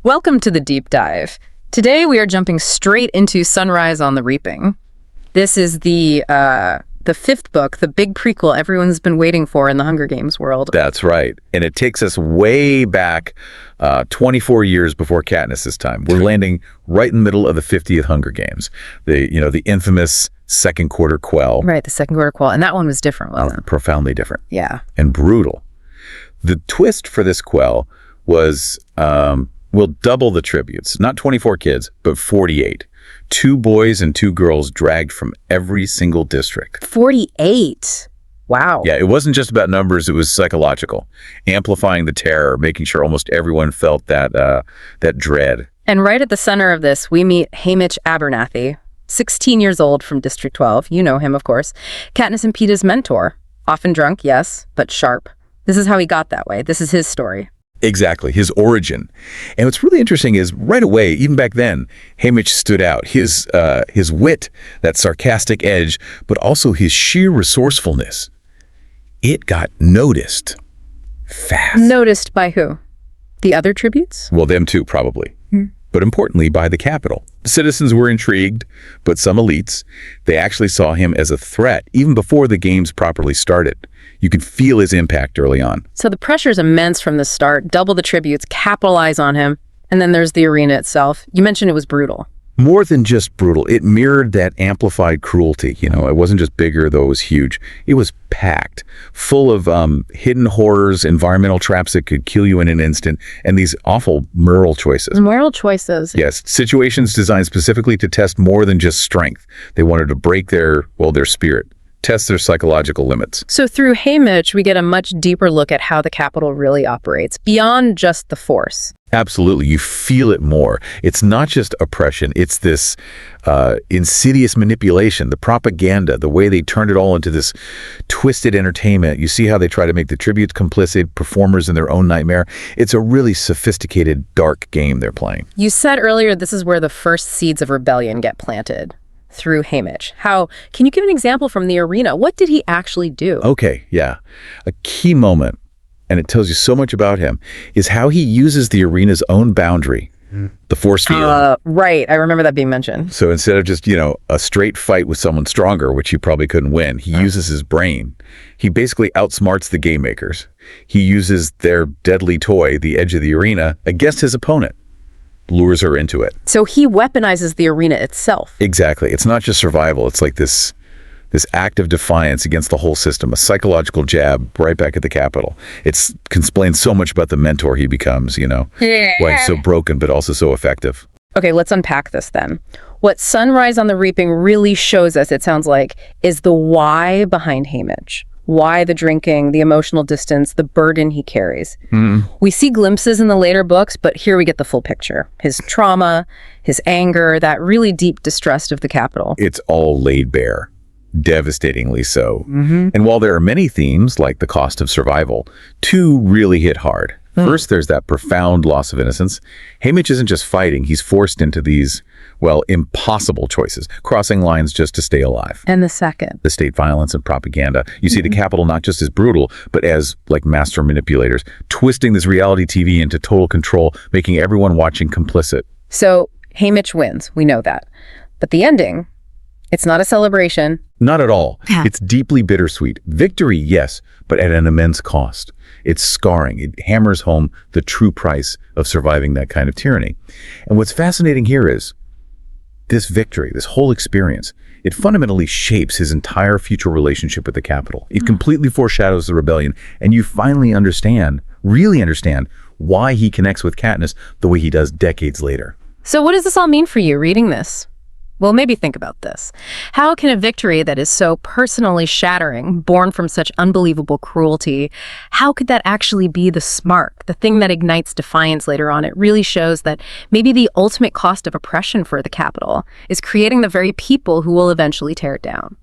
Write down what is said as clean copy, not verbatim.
Welcome to the deep dive. Today we are jumping straight into Sunrise on the Reaping. This is the fifth book, the big prequel everyone's been waiting for in the Hunger Games world. That's right. And it takes us way back 24 years before Katniss's time. We're landing right in the middle of the 50th Hunger Games. The infamous second quarter quell. Right, the second quarter quell. And that one was different, wasn't it? Profoundly different. Yeah. And brutal. The twist for this quell was we'll double the tributes. Not 24 kids, but 48. 2 boys and 2 girls dragged from every single district. 48. Wow. Yeah, it wasn't just about numbers, it was psychological. Amplifying the terror, making sure almost everyone felt that dread. And right at the center of this, we meet Haymitch Abernathy, 16 years old from District 12. You know him, of course. Katniss and Peeta's mentor. Often drunk, yes, but sharp. This is how he got that way. This is his story. Exactly, his origin. And what's really interesting is right away, even back then, Haymitch stood out. His wit, that sarcastic edge, but also his sheer resourcefulness. It got noticed fast. Noticed by who? The other tributes? Well, them too, probably. But importantly, by the capital. Citizens were intrigued, but some elites, they actually saw him as a threat even before the games properly started. You could feel his impact early on. So the pressure's immense from the start. Double the tributes, capitalize on him. And then there's the arena itself. You mentioned it was brutal. More than just brutal, it mirrored that amplified cruelty. It wasn't just bigger, though it was huge. It was packed, full of hidden horrors, environmental traps that could kill you in an instant, and these awful moral choices. Moral choices. Yes, situations designed specifically to test more than just strength. They wanted to break their spirit, test their psychological limits. So through Haymitch, we get a much deeper look at how the capital really operates, beyond just the force. Absolutely. You feel it more. It's not just oppression. It's this insidious manipulation, the propaganda, the way they turned it all into this twisted entertainment. You see how they try to make the tributes complicit, performers in their own nightmare. It's a really sophisticated, dark game they're playing. You said earlier this is where the first seeds of rebellion get planted. Through Haymitch. Can you give an example from the arena? What did he actually do? Okay, yeah. A key moment, and it tells you so much about him, is how he uses the arena's own boundary, the force field. Right, I remember that being mentioned. So instead of just, a straight fight with someone stronger, which he probably couldn't win, he uses his brain. He basically outsmarts the game makers. He uses their deadly toy, the edge of the arena, against his opponent. Lures her into it. So he weaponizes the arena itself. Exactly. It's not just survival. It's like this act of defiance against the whole system, a psychological jab right back at the capital. It can explain so much about the mentor he becomes, why he's so broken but also so effective. Okay, let's unpack this then. What Sunrise on the Reaping really shows us, it sounds like, is the why behind Haymitch. Why the drinking, the emotional distance, the burden he carries. We see glimpses in the later books, but here we get the full picture. His trauma, his anger, that really deep distrust of the capital. It's all laid bare, devastatingly so. And while there are many themes, like the cost of survival, 2 really hit hard. First, there's that profound loss of innocence. Haymitch isn't just fighting, he's forced into these, impossible choices, crossing lines just to stay alive. And the second? The state violence and propaganda. You see the capital not just as brutal, but as master manipulators, twisting this reality TV into total control, making everyone watching complicit. So Haymitch wins, we know that. But the ending, it's not a celebration. Not at all. It's deeply bittersweet. Victory, yes, but at an immense cost. It's scarring. It hammers home the true price of surviving that kind of tyranny. And what's fascinating here is this victory, this whole experience, it fundamentally shapes his entire future relationship with the capital. It completely foreshadows the rebellion, and you finally really understand, why he connects with Katniss the way he does decades later. So what does this all mean for you reading this? Well, maybe think about this. How can a victory that is so personally shattering, born from such unbelievable cruelty, how could that actually be the spark, the thing that ignites defiance later on? It really shows that maybe the ultimate cost of oppression for the capital is creating the very people who will eventually tear it down.